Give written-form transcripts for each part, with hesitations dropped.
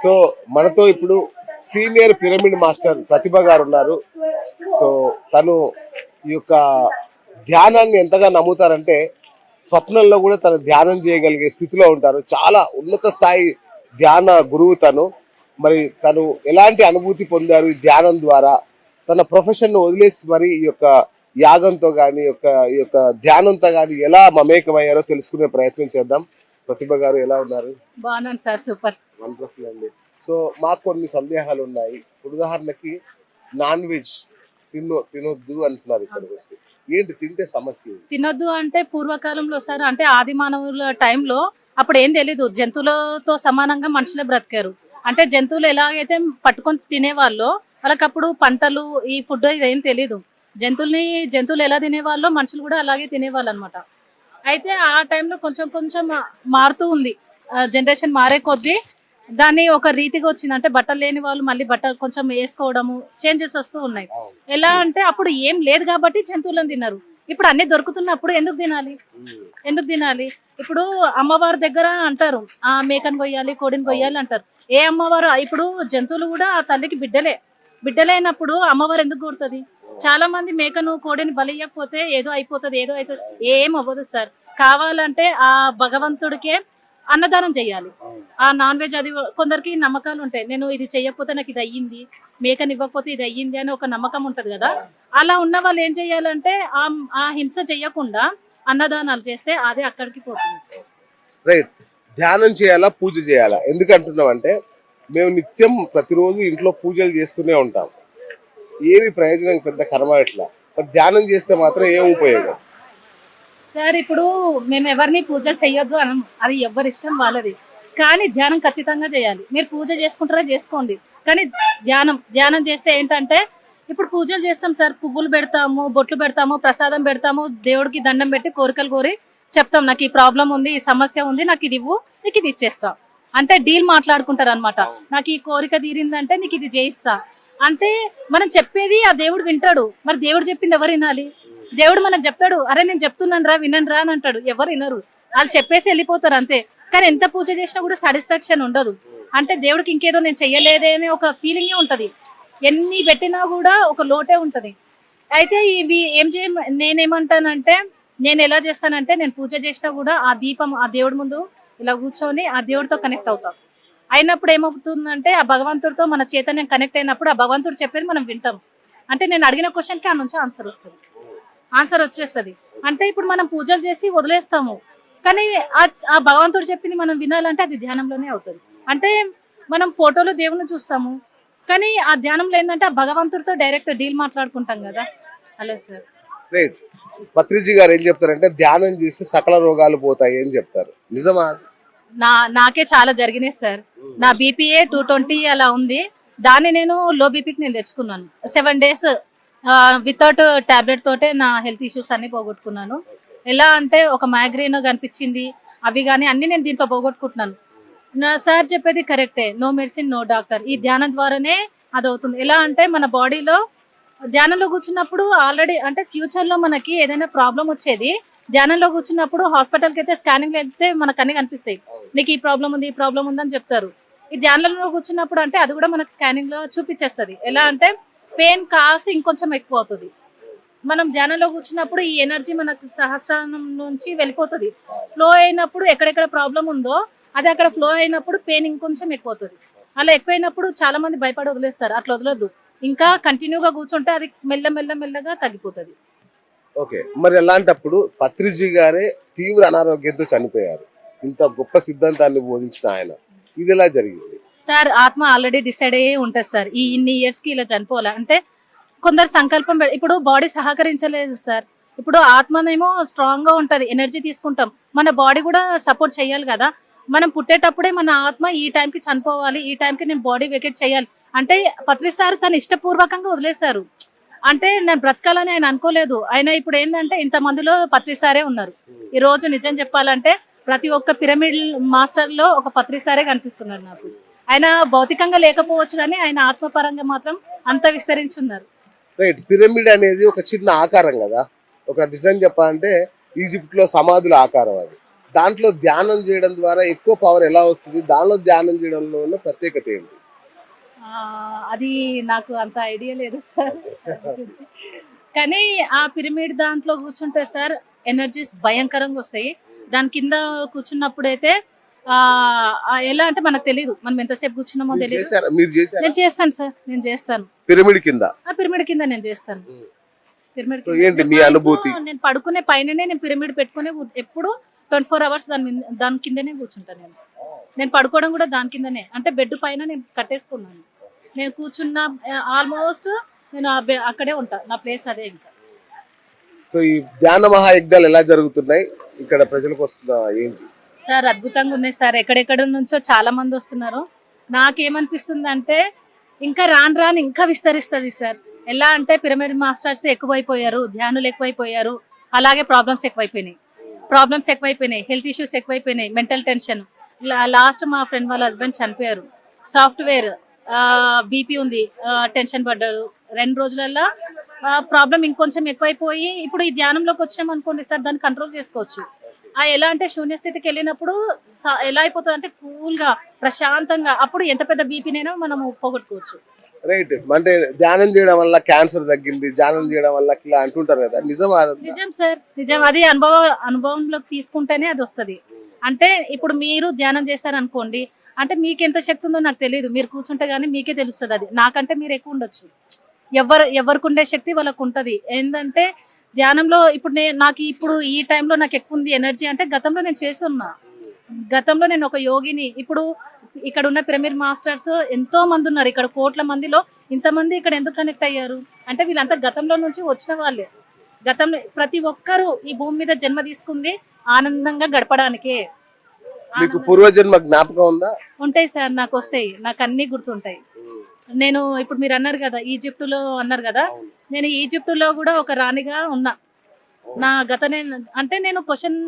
So మనతో ఇప్పుడు senior pyramid master ప్రతిభ గారు ఉన్నారు. సో తను ఈ యొక్క ధ్యానాన్ని ఎంతగా నమ్ముతారంటే స్వప్నంలో కూడా తను ధ్యానం చేయగలిగే స్థితిలో ఉంటారు. చాలా ఉన్నత స్థాయి ధ్యాన గురువు తను. మరి తను ఎలాంటి అనుభూతి పొందారు ఈ ధ్యానం ద్వారా, తన ప్రొఫెషన్ వదిలేసి మరి ఈ యొక్క యాగంతో కానీ ఈ యొక్క ధ్యానంతో కానీ ఎలా మమేకమయ్యారో తెలుసుకునే ప్రయత్నం చేద్దాం. ప్రతిభ గారు ఎలా ఉన్నారు? బాగున్నాను సార్, సూపర్. వండర్ఫుల్ అండి. సో మాకు కొన్ని సందేహాలు ఉన్నాయి. ఉదాహరణకి నాన్ వెజ్ తినొద్దు అంటున్నారు. ఇక్కడికి వస్తే ఏంటి తింటే సమస్య? తినొద్దు అంటే పూర్వకాలంలో సార్, అంటే ఆది మానవుల టైంలో అప్పుడు ఏం తెలీదు, జంతువులతో సమానంగా మనుషులే బ్రతికారు. అంటే జంతువులు ఎలాగైతే పట్టుకొని తినేవాళ్ళో వాళ్ళకి అప్పుడు పంటలు ఈ ఫుడ్ ఇదేం తెలీదు. జంతువులు ఎలా తినేవాళ్ళో మనుషులు కూడా అలాగే తినేవాళ్ళు అనమాట. అయితే ఆ టైంలో కొంచెం కొంచెం మారుతూ ఉంది, జనరేషన్ మారే కొద్దీ దాన్ని ఒక రీతిగా వచ్చింది. అంటే బట్టలు లేని వాళ్ళు మళ్ళీ బట్టలు కొంచెం వేసుకోవడము, చేంజెస్ వస్తూ ఉన్నాయి. ఎలా అంటే అప్పుడు ఏం లేదు కాబట్టి జంతువులను తిన్నారు. ఇప్పుడు అన్ని దొరుకుతున్నప్పుడు ఎందుకు తినాలి? ఇప్పుడు అమ్మవారి దగ్గర అంటారు ఆ మేకను కొయ్యాలి, కోడిని కొయ్యాలి అంటారు. ఏ అమ్మవారు? ఇప్పుడు జంతువులు కూడా ఆ తల్లికి బిడ్డలైనప్పుడు అమ్మవారు ఎందుకు కొడుతుంది? చాలా మంది మేకను కోడిని బలియకపోతే ఏదో అయిపోతుంది, ఏం అవ్వదు సార్. కావాలంటే ఆ భగవంతుడికే అన్నదానం చెయ్యాలి. ఆ నాన్ వెజ్ అది కొందరికి నమ్మకాలు ఉంటాయి, నేను ఇది చెయ్యకపోతే నాకు ఇది అయ్యింది, మేకని ఇవ్వకపోతే ఇది అయ్యింది అని ఒక నమ్మకం ఉంటది కదా. అలా ఉన్న వాళ్ళు ఏం చెయ్యాలంటే ఆ హింస చెయ్యకుండా అన్నదానాలు చేస్తే అదే అక్కడికి పోతుంది. రైట్. ధ్యానం చేయాలా, పూజ చేయాలా? ఎందుకు అంటున్నాం అంటే మేము నిత్యం ప్రతిరోజు ఇంట్లో పూజలు చేస్తూనే ఉంటాం. ఏమి ప్రయోజనం పెద్ద కర్మ ఎట్లా, మరి ధ్యానం చేస్తే మాత్రం ఏం ఉపయోగం? సార్ ఇప్పుడు మేము ఎవరిని పూజలు చెయ్యొద్దు అనం, అది ఎవరి ఇష్టం వాళ్ళది. కానీ ధ్యానం ఖచ్చితంగా చేయాలి. మీరు పూజ చేసుకుంటారా చేసుకోండి, కానీ ధ్యానం చేస్తే ఏంటంటే ఇప్పుడు పూజలు చేస్తాం సార్, పువ్వులు పెడతాము, బొట్లు పెడతాము, ప్రసాదం పెడతాము, దేవుడికి దండం పెట్టి కోరికలు కోరి చెప్తాం, నాకు ఈ ప్రాబ్లం ఉంది, ఈ సమస్య ఉంది, నాకు ఇది ఇవ్వు, నీకు ఇది ఇచ్చేస్తా. అంటే డీల్ మాట్లాడుకుంటారు అనమాట. నాకు ఈ కోరిక తీరిందంటే నీకు ఇది చేయిస్తా అంటే మనం చెప్పేది ఆ దేవుడు వింటాడు. మరి దేవుడు చెప్పింది ఎవరు వినాలి? దేవుడు మనకు చెప్తాడు, అరే నేను చెప్తున్నాను రా, వినండి రా అని అంటాడు. ఎవరు వినరు, వాళ్ళు చెప్పేసి వెళ్ళిపోతారు అంతే. కానీ ఎంత పూజ చేసినా కూడా సాటిస్ఫాక్షన్ ఉండదు. అంటే దేవుడికి ఇంకేదో నేను చెయ్యలేదే అనే ఒక ఫీలింగే ఉంటది. ఎన్ని పెట్టినా కూడా ఒక లోటే ఉంటది. అయితే ఇవి నేనేమంటానంటే, నేను ఎలా చేస్తానంటే, నేను పూజ చేసినా కూడా ఆ దీపం ఆ దేవుడి ముందు ఇలా కూర్చొని ఆ దేవుడితో కనెక్ట్ అవుతాం. అయినప్పుడు ఏమవుతుందంటే ఆ భగవంతుడితో మన చైతన్యం కనెక్ట్ అయినప్పుడు ఆ భగవంతుడు చెప్పేది మనం వింటాం. అంటే నేను అడిగిన క్వశ్చన్కి ఆ నుంచి ఆన్సర్ వచ్చేస్తుంది. అంటే ఇప్పుడు మనం పూజలు చేసి వదిలేస్తాము, కానీ ఆ భగవంతుడు చెప్పింది మనం వినాలంటే అది ధ్యానంలోనే అవుతుంది. అంటే మనం ఫోటోలో దేవుని చూస్తాము, కానీ ఆ ధ్యానంలో ఏంటంటే ఆ భగవంతుడితో డైరెక్ట్ డీల్ మాట్లాడుకుంటాం కదా, అలా సార్. రైట్. పత్రిజీ గారు ఏం చెప్తారంటే ధ్యానం చేస్తే సకల రోగాలు పోతాయి అని చెప్తారు. నిజమా? నాకే చాలా జరిగినాయి సార్. నా బీపీఏ 220 అలా ఉంది. దాన్ని నేను లో బీపీకి నేను తెచ్చుకున్నాను. 7 days వితౌట్ టాబ్లెట్ తోటే నా హెల్త్ ఇష్యూస్ అన్ని పోగొట్టుకున్నాను. ఎలా అంటే ఒక మైగ్రేన్ కనిపించింది, అవి కానీ అన్ని నేను దీంట్లో పోగొట్టుకుంటున్నాను. నా సార్ చెప్పేది కరెక్టే, నో మెడిసిన్ నో డాక్టర్. ఈ ధ్యానం ద్వారానే అది అవుతుంది. ఎలా అంటే మన బాడీలో ధ్యానంలో కూర్చున్నప్పుడు ఆల్రెడీ అంటే ఫ్యూచర్ లో మనకి ఏదైనా ప్రాబ్లం వచ్చేది, ధ్యానంలో కూర్చున్నప్పుడు హాస్పిటల్కి అయితే స్కానింగ్ అయితే మనకు అన్ని కనిపిస్తాయి, నీకు ఈ ప్రాబ్లం ఉంది అని చెప్తారు. ఈ ధ్యానంలో కూర్చున్నప్పుడు అంటే అది కూడా మనకు స్కానింగ్ లో చూపించేస్తుంది. ఎలా అంటే పెయిన్ కాస్త ఇంకొంచెం ఎక్కువ అవుతుంది. మనం ధ్యానంలో కూర్చున్నప్పుడు ఈ ఎనర్జీ మనకు సహస్రానం నుంచి వెళ్ళిపోతుంది. ఫ్లో అయినప్పుడు ఎక్కడెక్కడ ప్రాబ్లం ఉందో అది అక్కడ ఫ్లో అయినప్పుడు పెయిన్ ఇంకొంచెం ఎక్కువ అవుతుంది. అలా ఎక్కువైనప్పుడు చాలా మంది భయపడి వదిలేస్తారు. అట్లా వదలొద్దు, ఇంకా కంటిన్యూగా కూర్చుంటే అది మెల్లగా తగ్గిపోతుంది. ఓకే. మరి అలాంటప్పుడు పత్రిజీ గారే తీవ్ర అనారోగ్యంతో చనిపోయారు. ఇంత గొప్ప సిద్ధాంతాన్ని బోధించిన ఆయన, ఇది ఎలా జరిగింది? సార్ ఆత్మ ఆల్రెడీ డిసైడ్ అయ్యే ఉంటుంది సార్. ఇన్ని ఇయర్స్ కి ఇలా చనిపోవాలి అంటే కొందరు సంకల్పం ఇప్పుడు బాడీ సహకరించలేదు సార్. ఇప్పుడు ఆత్మనేమో స్ట్రాంగ్ గా ఉంటది, ఎనర్జీ తీసుకుంటాం, మన బాడీ కూడా సపోర్ట్ చేయాలి కదా. మనం పుట్టేటప్పుడే మన ఆత్మ ఈ టైంకి చనిపోవాలి, ఈ టైంకి నేను బాడీ వెకేట్ చేయాలి అంటే పత్రి సార్ తను ఇష్టపూర్వకంగా వదిలేశారు. అంటే నేను బ్రతకాలని ఆయన అనుకోలేదు. ఆయన ఇప్పుడు ఏంటంటే ఇంతమందిలో పత్రి సారే ఉన్నారు. ఈ రోజు నిజం చెప్పాలంటే ప్రతి ఒక్క పిరమిడ్ మాస్టర్ లో ఒక పత్రి సారే కనిపిస్తున్నారు నాకు. ఆయన భౌతికంగా లేకపోవచ్చు కానీ ఆయన ఆత్మపరంగా మాత్రం అంత విస్తరించున్నారు. రైట్. పిరమిడ్ అనేది ఒక చిన్న ఆకారం కదా, ఒక నిజం చెప్పాలంటే ఈజిప్ట్ లో సమాధుల ఆకారం అది. దాంట్లో ధ్యానం చేయడం ద్వారా ఎక్కువ పవర్ ఎలా వస్తుంది, దానిలో ధ్యానం చేయడంలో ఉన్న ప్రత్యేకత ఏంటి? ఆ, అది నాకు అంత ఐడియా లేదు సార్ గురించి. కానీ ఆ పిరమిడ్ దాంట్లో కూర్చుంటే సార్ ఎనర్జీస్ భయంకరంగా వస్తాయి. దాని కింద కూర్చున్నప్పుడు అయితే ఎలా అంటే మనకు తెలియదు మనం ఎంతసేపు కూర్చున్నామో తెలియదు. మీరు చేశారా? నేను చేస్తాను సార్, నేను చేస్తాను. పిరమిడ్ కింద ఆ పిరమిడ్ కింద నేను చేస్తాను. పిరమిడ్ సో ఏంటి మీ అనుభూతి? నేను పడుకునే పైననే నేను పిరమిడ్ పెట్టుకునే ఎప్పుడు 24 hours దాని కిందనే కూర్చుంటాను. నేను పడుకోవడం కూడా దాని కిందనే, అంటే బెడ్ పైన నేను కట్టేసుకున్నాను. నేను కూర్చున్న ఆల్మోస్ట్ నేను అక్కడే ఉంటా, నా ప్లేస్ అదే. ఇంకా సో ఈ ధ్యాన మహాయజ్ఞాలు ఎలా జరుగుతున్నాయి ఇక్కడ ప్రజలకు వస్తున్నా ఏంటి? సార్ అద్భుతంగా ఉన్నాయి సార్. ఎక్కడెక్కడ నుంచో చాలా మంది వస్తున్నారు. నాకేమనిపిస్తుంది అంటే ఇంకా రాను రాను ఇంకా విస్తరిస్తుంది సార్. ఎలా అంటే పిరమిడ్ మాస్టర్స్ ఎక్కువైపోయారు, ధ్యానులు ఎక్కువైపోయారు, అలాగే ప్రాబ్లమ్స్ ఎక్కువైపోయినాయి, హెల్త్ ఇష్యూస్ ఎక్కువైపోయినాయి, మెంటల్ టెన్షన్. లాస్ట్ మా ఫ్రెండ్ వాళ్ళ హస్బెండ్ చనిపోయారు, సాఫ్ట్వేర్ బీపీ ఉంది, టెన్షన్ పడ్డారు. 2 రోజులలో ప్రాబ్లం ఇంకొంచెం ఎక్కువైపోయి ఇప్పుడు ఈ ధ్యానంలోకి వచ్చాం అనుకోండి సార్, దాన్ని కంట్రోల్ చేసుకోవచ్చు. ఎలా అంటే శూన్యస్థితికి వెళ్ళినప్పుడు ఎలా అయిపోతుంది అంటే కూల్గా ప్రశాంతంగా, అప్పుడు ఎంత పెద్ద బీపీనైనా మనం పోగొట్టుకోవచ్చు. రైట్. అంటే ధ్యానం చేయడం వల్ల క్యాన్సర్ తగ్గింది, ధ్యానం చేయడం వల్ల ఇలా అంటుంటారు కదా, నిజమా? నిజం సార్, నిజం. అది అనుభవంలోకి తీసుకుంటేనే అది వస్తుంది. అంటే ఇప్పుడు మీరు ధ్యానం చేశారనుకోండి, అంటే మీకు ఎంత శక్తి ఉందో నాకు తెలియదు, మీరు కూర్చుంటే గానీ మీకే తెలుస్తుంది. అది నాకంటే మీరు ఎక్కువ ఉండొచ్చు. ఎవరికి ఉండే శక్తి వాళ్ళకు ఉంటది. ఏంటంటే ధ్యానంలో ఇప్పుడు నాకు ఇప్పుడు ఈ టైంలో నాకు ఎక్కువ ఉంది ఎనర్జీ అంటే గతంలో నేను చేసి ఉన్నా. గతంలో నేను ఒక యోగిని. ఇప్పుడు ఇక్కడ ఉన్న పిరమిడ్ మాస్టర్స్ ఎంతో మంది ఉన్నారు. ఇక్కడ కోట్ల మందిలో ఇంతమంది ఇక్కడ ఎందుకు కనెక్ట్ అయ్యారు అంటే వీళ్ళంతా గతంలో నుంచి వచ్చిన వాళ్ళే. గతంలో ప్రతి ఒక్కరూ ఈ భూమి మీద జన్మ తీసుకుంది ఆనందంగా గడపడానికే. మీకు పూర్వజన్మ జ్ఞాపకం ఉందా? ఉంటాయి సార్, నాకు వస్తాయి, నాకు అన్ని గుర్తుంటాయి. నేను ఇప్పుడు మీరు అన్నారు కదా ఈజిప్టులో అన్నారు కదా, నేను ఈజిప్టులో కూడా ఒక రాణిగా ఉన్నా. నా అంటే నేను క్వశ్చన్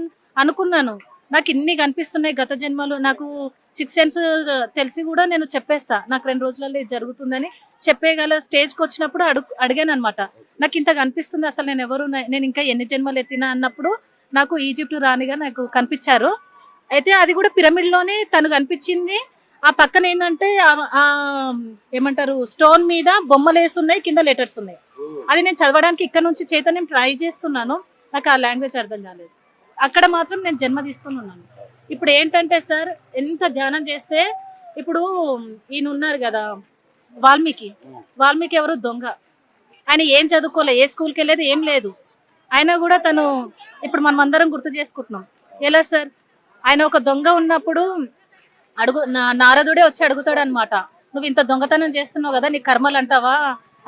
అనుకున్నాను, నాకు ఇన్ని కనిపిస్తున్నాయి గత జన్మలు, నాకు 6 సెన్స్ తెలిసి కూడా నేను చెప్పేస్తా, నాకు 2 రోజులలో ఇది జరుగుతుందని చెప్పేగల స్టేజ్కి వచ్చినప్పుడు అడిగాను అనమాట. నాకు ఇంత కనిపిస్తుంది, అసలు నేను ఇంకా ఎన్ని జన్మలు ఎత్తినా అన్నప్పుడు నాకు ఈజిప్టు రాణిగా నాకు కనిపించారు. అయితే అది కూడా పిరమిడ్లోనే తను కనిపించింది. ఆ పక్కన ఏంటంటే ఏమంటారు స్టోన్ మీద బొమ్మలు వేస్తున్నాయి, కింద లెటర్స్ ఉన్నాయి. అది నేను చదవడానికి ఇక్కడ నుంచి చైతన్యం ట్రై చేస్తున్నాను, నాకు ఆ లాంగ్వేజ్ అర్థం కాలేదు. అక్కడ మాత్రం నేను జన్మ తీసుకొని ఉన్నాను. ఇప్పుడు ఏంటంటే సార్ ఎంత ధ్యానం చేస్తే, ఇప్పుడు ఈయన ఉన్నారు కదా వాల్మీకి ఎవరు దొంగ, ఆయన ఏం చదువుకోలే, ఏ స్కూల్కి వెళ్ళేది ఏం లేదు. అయినా కూడా తను ఇప్పుడు మనం అందరం గుర్తు చేసుకుంటున్నాం. ఎలా సార్, ఆయన ఒక దొంగ ఉన్నప్పుడు నారదుడే వచ్చి అడుగుతాడు అనమాట, నువ్వు ఇంత దొంగతనం చేస్తున్నావు కదా, నీ కర్మలు అంటావా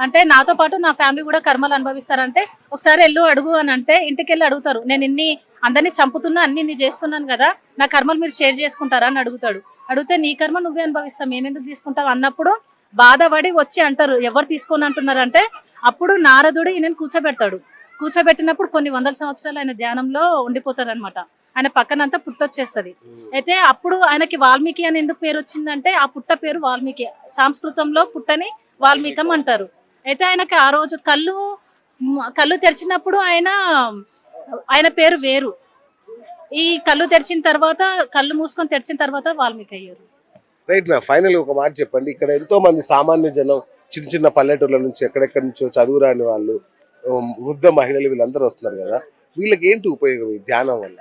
అంటే, నాతో పాటు నా ఫ్యామిలీ కూడా కర్మలు అనుభవిస్తారంటే ఒకసారి వెళ్ళు అడుగు అని అంటే, ఇంటికి వెళ్ళి అడుగుతారు, నేను అందరినీ చంపుతున్నా అన్ని చేస్తున్నాను కదా, నా కర్మలు మీరు షేర్ చేసుకుంటారా అని అడుగుతాడు. అడిగితే నీ కర్మ నువ్వే అనుభవిస్తావు, మేమెందుకు తీసుకుంటావు అన్నప్పుడు బాధపడి వచ్చి అంటారు, ఎవరు తీసుకొని అంటున్నారు అంటే, అప్పుడు నారదుడు ఈయనని కూర్చోబెట్టినప్పుడు కొన్ని 100 సంవత్సరాలు ఆయన ధ్యానంలో ఉండిపోతారు అనమాట. ఆయన పక్కనంతా పుట్టొచ్చేస్తుంది. అయితే అప్పుడు ఆయనకి వాల్మీకి అని ఎందుకు పేరు వచ్చిందంటే, ఆ పుట్ట పేరు వాల్మీకి, సంస్కృతంలో పుట్టని వాల్మీకం అంటారు. అయితే ఆయనకి ఆ రోజు కళ్ళు తెరిచినప్పుడు ఆయన పేరు వేరు. ఈ కళ్ళు మూసుకొని తెరిచిన తర్వాత వాల్మీకి అయ్యారు. రైట్ నా ఫైనల్ ఒక మాట చెప్పండి, ఇక్కడ ఎంతో మంది సామాన్య జనం చిన్న చిన్న పల్లెటూర్ల నుంచి ఎక్కడెక్కడి నుంచో చదువురాని వాళ్ళు, వృద్ధ మహిళలు వీళ్ళందరూ వస్తున్నారు కదా, వీళ్ళకి ఏంటి ఉపయోగం ఈ ధ్యానం వల్ల?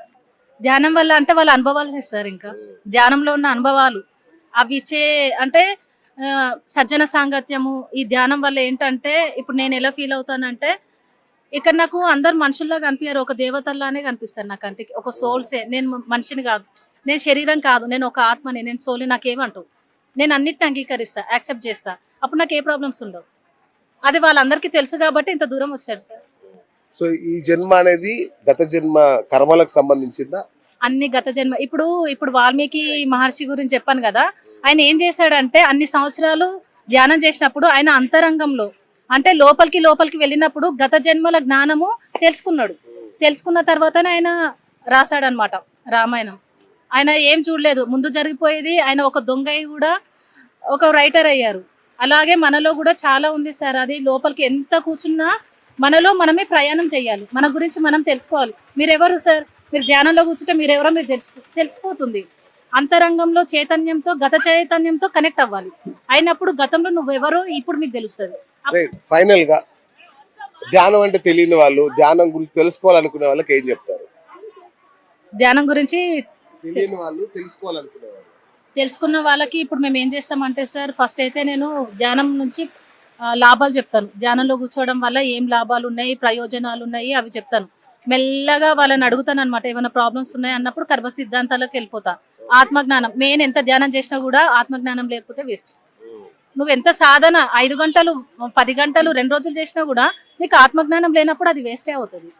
ధ్యానం వల్ల అంటే వాళ్ళ అనుభవాలు చేస్తారు. ఇంకా ధ్యానంలో ఉన్న అనుభవాలు అవి అంటే సజ్జన సాంగత్యము. ఈ ధ్యానం వల్ల ఏంటంటే ఇప్పుడు నేను ఎలా ఫీల్ అవుతానంటే, ఇక్కడ నాకు అందరు మనుషుల్లా కనిపించారు, ఒక దేవతల్లానే కనిపిస్తారు నా కంటికి. ఒక సోల్సే, నేను మనిషిని కాదు, నేను శరీరం కాదు, నేను ఒక ఆత్మని, నేను సోల్. నాకేమంటావు, నేను అన్నిటిని అంగీకరిస్తా, యాక్సెప్ట్ చేస్తా, అప్పుడు నాకు ఏ ప్రాబ్లమ్స్ ఉండవు. అది వాళ్ళందరికీ తెలుసు కాబట్టి ఇంత దూరం వచ్చారు సార్. సో ఈ జన్మ అనేది గత జన్మ కర్మలకు సంబంధించిందా? అన్ని గత జన్మ. ఇప్పుడు వాల్మీకి మహర్షి గురించి చెప్పాను కదా, ఆయన ఏం చేశాడంటే అన్ని సంవత్సరాలు ధ్యానం చేసినప్పుడు ఆయన అంతరంగంలో అంటే లోపలికి వెళ్ళినప్పుడు గత జన్మల జ్ఞానము తెలుసుకున్న తర్వాతనే ఆయన రాశాడనమాట రామాయణం. ఆయన ఏం చూడలేదు ముందు జరిగిపోయేది. ఆయన ఒక దొంగ కూడా ఒక రైటర్ అయ్యారు. అలాగే మనలో కూడా చాలా ఉంది సార్. అది లోపలికి ఎంత కూర్చున్నా మనలో మనమే ప్రయాణం చేయాలి, మన గురించి మనం తెలుసుకోవాలి. మీరెవరు సార్, మీరు ధ్యానంలో కూర్చుంటే మీరు ఎవరో మీరు తెలిసిపోతుంది. అంతరంగంలో చైతన్యంతో గత చైతన్యంతో కనెక్ట్ అవ్వాలి. అయినప్పుడు గతంలో నువ్వెవరో ఇప్పుడు మీకు తెలుస్తుంది. రైట్. ఫైనల్ గా ధ్యానం అంటే తెలియని వాళ్ళు, ధ్యానం గురించి తెలుసుకోవాలనుకునే వాళ్ళకి ఏం చెప్తారు? ధ్యానం గురించి తెలియని వాళ్ళు, తెలుసుకోవాలనుకునే వాళ్ళు. తెలుసుకున్న వాళ్ళకి ఇప్పుడు మేము ఏం చేస్తామంటే సార్, ఫస్ట్ అయితే నేను ధ్యానం నుంచి లాభాలు చెప్తాను. ధ్యానంలో కూర్చోవడం వల్ల ఏం లాభాలు ఉన్నాయి, ప్రయోజనాలు ఉన్నాయి అవి చెప్తాను. మెల్లగా వాళ్ళని అడుగుతాను అనమాట. ఏమైనా ప్రాబ్లమ్స్ ఉన్నాయి అన్నప్పుడు కర్మ సిద్ధాంతాలకు వెళ్ళిపోతా. ఆత్మజ్ఞానం మెయిన్. ఎంత ధ్యానం చేసినా కూడా ఆత్మజ్ఞానం లేకపోతే వేస్ట్. నువ్వు ఎంత సాధన 5 గంటలు 10 గంటలు 2 రోజులు చేసినా కూడా నీకు ఆత్మజ్ఞానం లేనప్పుడు అది వేస్టే అవుతుంది.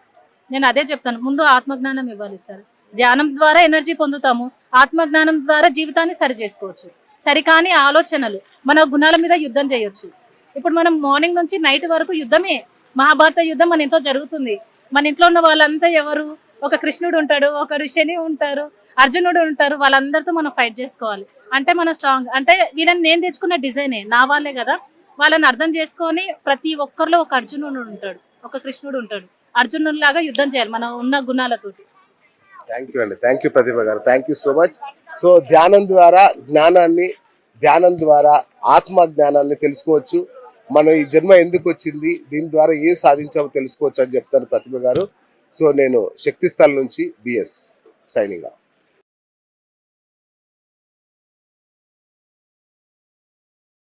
నేను అదే చెప్తాను, ముందు ఆత్మజ్ఞానం ఇవ్వాలి సార్. ధ్యానం ద్వారా ఎనర్జీ పొందుతాము, ఆత్మజ్ఞానం ద్వారా జీవితాన్ని సరి చేసుకోవచ్చు. సరికాని ఆలోచనలు, మన గుణాల మీద యుద్ధం చేయొచ్చు. ఇప్పుడు మనం మార్నింగ్ నుంచి నైట్ వరకు యుద్ధమే. మహాభారత యుద్ధం మన ఇంట్లో జరుగుతుంది. మన ఇంట్లో ఉన్న వాళ్ళంతా ఎవరు? ఒక కృష్ణుడు ఉంటాడు, ఒక శని ఉంటారు, అర్జునుడు ఉంటారు. వాళ్ళందరితో మనం ఫైట్ చేసుకోవాలి. అంటే మన స్ట్రాంగ్ అంటే వీళ్ళని నేను తెచ్చుకున్న డిజైనే, నా వాళ్ళే కదా. వాళ్ళని అర్థం చేసుకొని ప్రతి ఒక్కరిలో ఒక అర్జునుడు ఉంటాడు, ఒక కృష్ణుడు ఉంటాడు. అర్జునుడు లాగా యుద్ధం చేయాలి మనం ఉన్న గుణాలతోటి. థ్యాంక్ యూ అండి. థ్యాంక్ యూ ప్రతిభ గారు. Thank you so much. So ధ్యానం ద్వారా జ్ఞానాన్ని, ధ్యానం ద్వారా ఆత్మ జ్ఞానాన్ని తెలుసుకోవచ్చు. మనం ఈ జన్మ ఎందుకు వచ్చింది, దీని ద్వారా ఏం సాధించామో తెలుసుకోవచ్చు అని చెప్తారు ప్రతిభ గారు. సో నేను శక్తిస్థల్ నుంచి బిఎస్ సైనింగ్ ఆఫ్.